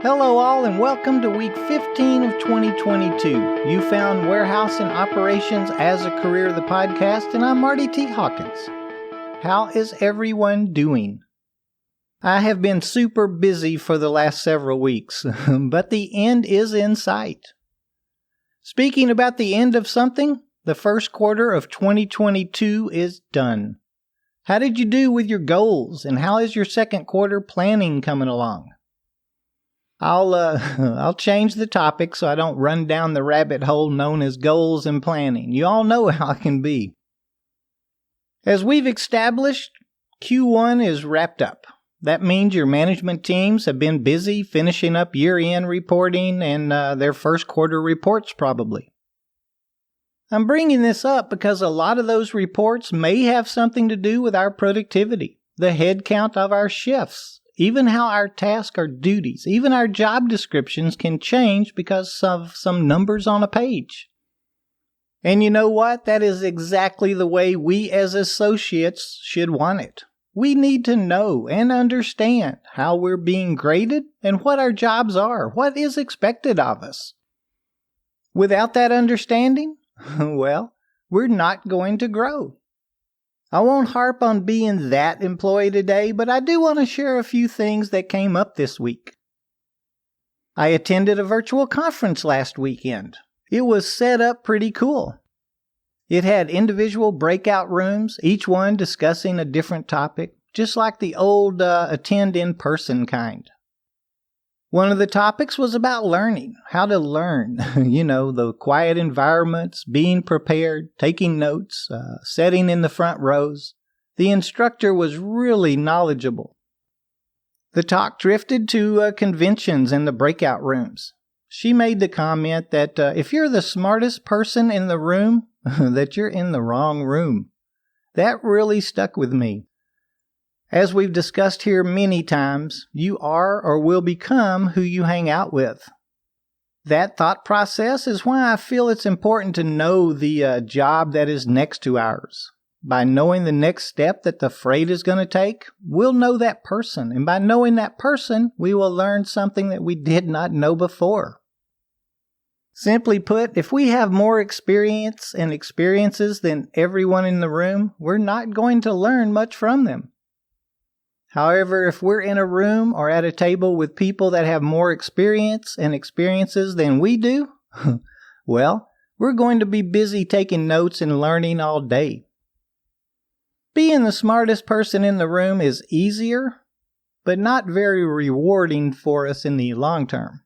Hello all and welcome to week 15 of 2022. You found Warehouse and Operations as a Career, the podcast, and I'm Marty T. Hawkins. How is everyone doing? I have been super busy for the last several weeks, but the end is in sight. Speaking about the end of something, the first quarter of 2022 is done. How did you do with your goals, and how is your second quarter planning coming along? I'll change the topic so I don't run down the rabbit hole known as goals and planning. You all know how it can be. As we've established, Q1 is wrapped up. That means your management teams have been busy finishing up year-end reporting and their first quarter reports probably. I'm bringing this up because a lot of those reports may have something to do with our productivity, the headcount of our shifts. Even how our tasks or duties, even our job descriptions can change because of some numbers on a page. And you know what? That is exactly the way we as associates should want it. We need to know and understand how we're being graded and what our jobs are, what is expected of us. Without that understanding, well, we're not going to grow. I won't harp on being that employee today, but I do want to share a few things that came up this week. I attended a virtual conference last weekend. It was set up pretty cool. It had individual breakout rooms, each one discussing a different topic, just like the old attend in-person kind. One of the topics was about learning, how to learn, the quiet environments, being prepared, taking notes, sitting in the front rows. The instructor was really knowledgeable. The talk drifted to conventions and the breakout rooms. She made the comment that if you're the smartest person in the room, that you're in the wrong room. That really stuck with me. As we've discussed here many times, you are or will become who you hang out with. That thought process is why I feel it's important to know the job that is next to ours. By knowing the next step that the freight is going to take, we'll know that person. And by knowing that person, we will learn something that we did not know before. Simply put, if we have more experience and experiences than everyone in the room, we're not going to learn much from them. However, if we're in a room or at a table with people that have more experience and experiences than we do, well, we're going to be busy taking notes and learning all day. Being the smartest person in the room is easier, but not very rewarding for us in the long term.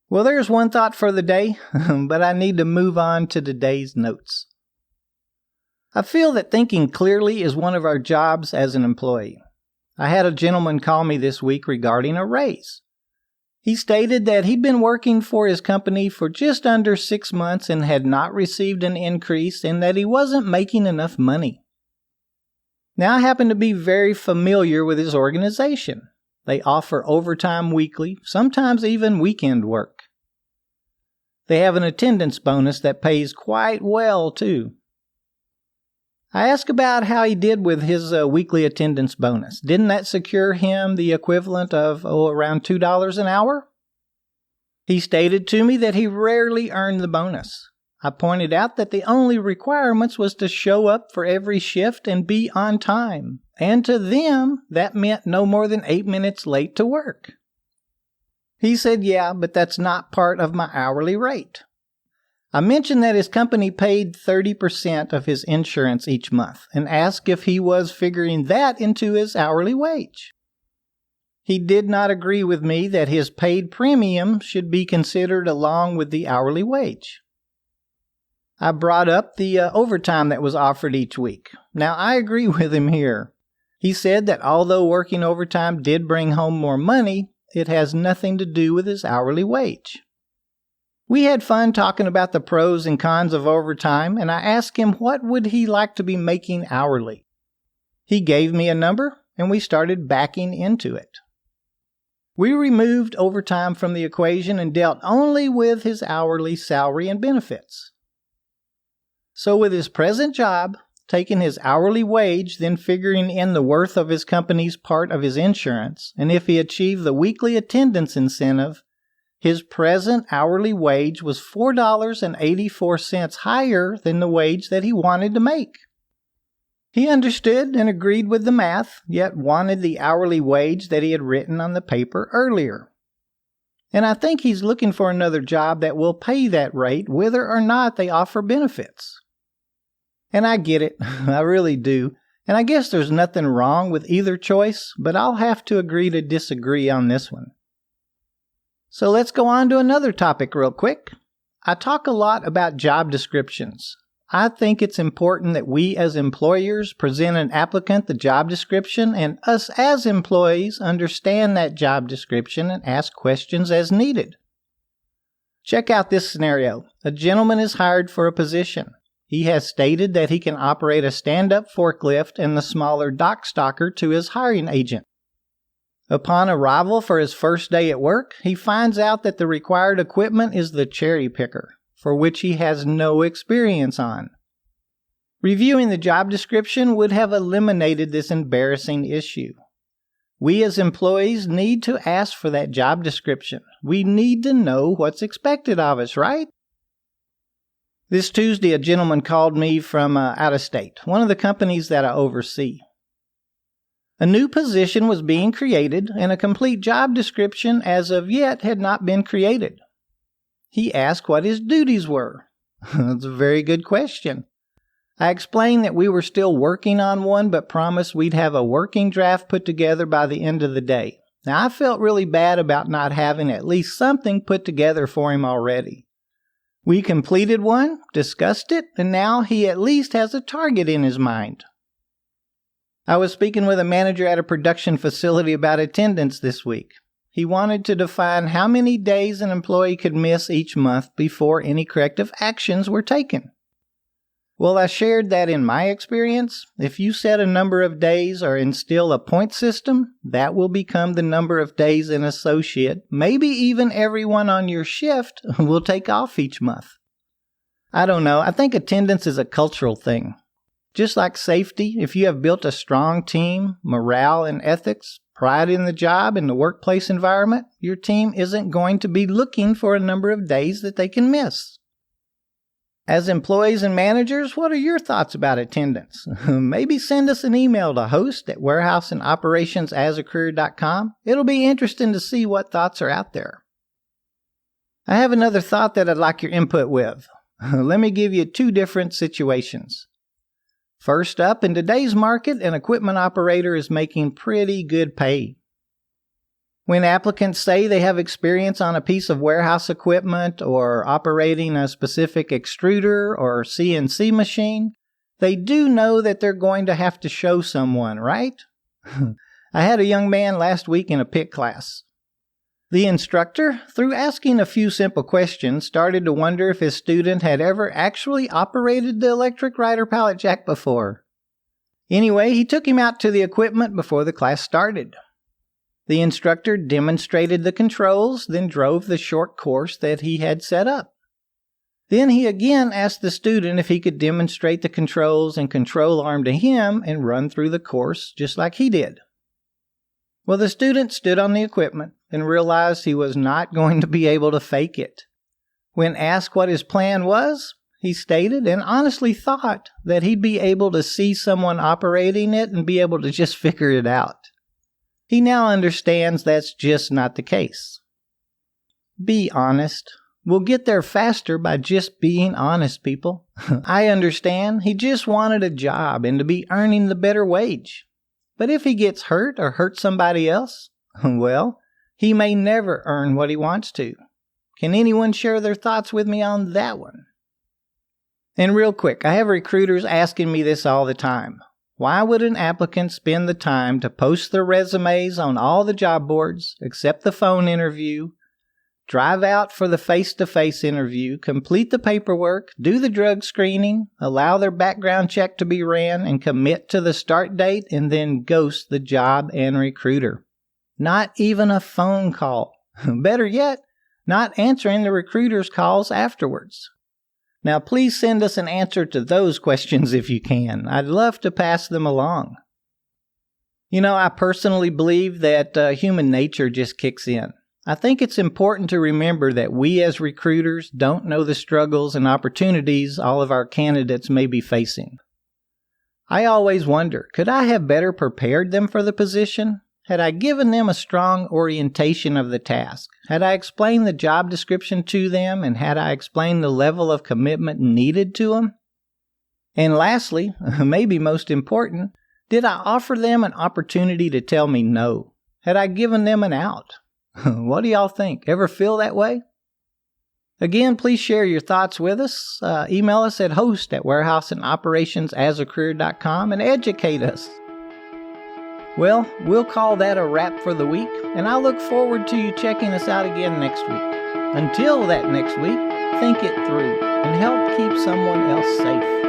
Well, there's one thought for the day, but I need to move on to today's notes. I feel that thinking clearly is one of our jobs as an employee. I had a gentleman call me this week regarding a raise. He stated that he'd been working for his company for just under 6 months and had not received an increase and that he wasn't making enough money. Now, I happen to be very familiar with his organization. They offer overtime weekly, sometimes even weekend work. They have an attendance bonus that pays quite well, too. I asked about how he did with his weekly attendance bonus. Didn't that secure him the equivalent of around $2 an hour? He stated to me that he rarely earned the bonus. I pointed out that the only requirements was to show up for every shift and be on time. And to them, that meant no more than 8 minutes late to work. He said, yeah, but that's not part of my hourly rate. I mentioned that his company paid 30% of his insurance each month and asked if he was figuring that into his hourly wage. He did not agree with me that his paid premium should be considered along with the hourly wage. I brought up the overtime that was offered each week. Now, I agree with him here. He said that although working overtime did bring home more money, it has nothing to do with his hourly wage. We had fun talking about the pros and cons of overtime, and I asked him what would he like to be making hourly. He gave me a number, and we started backing into it. We removed overtime from the equation and dealt only with his hourly salary and benefits. So with his present job, taking his hourly wage, then figuring in the worth of his company's part of his insurance, and if he achieved the weekly attendance incentive, his present hourly wage was $4.84 higher than the wage that he wanted to make. He understood and agreed with the math, yet wanted the hourly wage that he had written on the paper earlier. And I think he's looking for another job that will pay that rate, whether or not they offer benefits. And I get it, I really do. And I guess there's nothing wrong with either choice, but I'll have to agree to disagree on this one. So let's go on to another topic real quick. I talk a lot about job descriptions. I think it's important that we as employers present an applicant the job description and us as employees understand that job description and ask questions as needed. Check out this scenario. A gentleman is hired for a position. He has stated that he can operate a stand-up forklift and the smaller dock stalker to his hiring agent. Upon arrival for his first day at work, he finds out that the required equipment is the cherry picker, for which he has no experience on. Reviewing the job description would have eliminated this embarrassing issue. We as employees need to ask for that job description. We need to know what's expected of us, right? This Tuesday, a gentleman called me from out of state, one of the companies that I oversee. A new position was being created, and a complete job description as of yet had not been created. He asked what his duties were. That's a very good question. I explained that we were still working on one, but promised we'd have a working draft put together by the end of the day. Now, I felt really bad about not having at least something put together for him already. We completed one, discussed it, and now he at least has a target in his mind. I was speaking with a manager at a production facility about attendance this week. He wanted to define how many days an employee could miss each month before any corrective actions were taken. Well, I shared that in my experience, if you set a number of days or instill a point system, that will become the number of days an associate, maybe even everyone on your shift, will take off each month. I don't know, I think attendance is a cultural thing. Just like safety, if you have built a strong team, morale and ethics, pride in the job and the workplace environment, your team isn't going to be looking for a number of days that they can miss. As employees and managers, what are your thoughts about attendance? Maybe send us an email to host@warehouseandoperationsasacareer.com. It'll be interesting to see what thoughts are out there. I have another thought that I'd like your input with. Let me give you two different situations. First up, in today's market, an equipment operator is making pretty good pay. When applicants say they have experience on a piece of warehouse equipment or operating a specific extruder or CNC machine, they do know that they're going to have to show someone, right? I had a young man last week in a pick class. The instructor, through asking a few simple questions, started to wonder if his student had ever actually operated the electric rider pallet jack before. Anyway, he took him out to the equipment before the class started. The instructor demonstrated the controls, then drove the short course that he had set up. Then he again asked the student if he could demonstrate the controls and control arm to him and run through the course just like he did. Well, the student stood on the equipment and realized he was not going to be able to fake it. When asked what his plan was, he stated and honestly thought that he'd be able to see someone operating it and be able to just figure it out. He now understands that's just not the case. Be honest. We'll get there faster by just being honest, people. I understand he just wanted a job and to be earning the better wage. But if he gets hurt or hurts somebody else, well, he may never earn what he wants to. Can anyone share their thoughts with me on that one? And real quick, I have recruiters asking me this all the time. Why would an applicant spend the time to post their resumes on all the job boards, accept the phone interview, drive out for the face-to-face interview, complete the paperwork, do the drug screening, allow their background check to be ran, and commit to the start date, and then ghost the job and recruiter? Not even a phone call. Better yet, not answering the recruiter's calls afterwards. Now, please send us an answer to those questions if you can. I'd love to pass them along. I personally believe that human nature just kicks in. I think it's important to remember that we as recruiters don't know the struggles and opportunities all of our candidates may be facing. I always wonder, could I have better prepared them for the position? Had I given them a strong orientation of the task? Had I explained the job description to them, and had I explained the level of commitment needed to them? And lastly, maybe most important, did I offer them an opportunity to tell me no? Had I given them an out? What do y'all think? Ever feel that way? Again, please share your thoughts with us. Email us at host@warehouseandoperationsasacareer.com and educate us. Well, we'll call that a wrap for the week, and I look forward to you checking us out again next week. Until that next week, think it through and help keep someone else safe.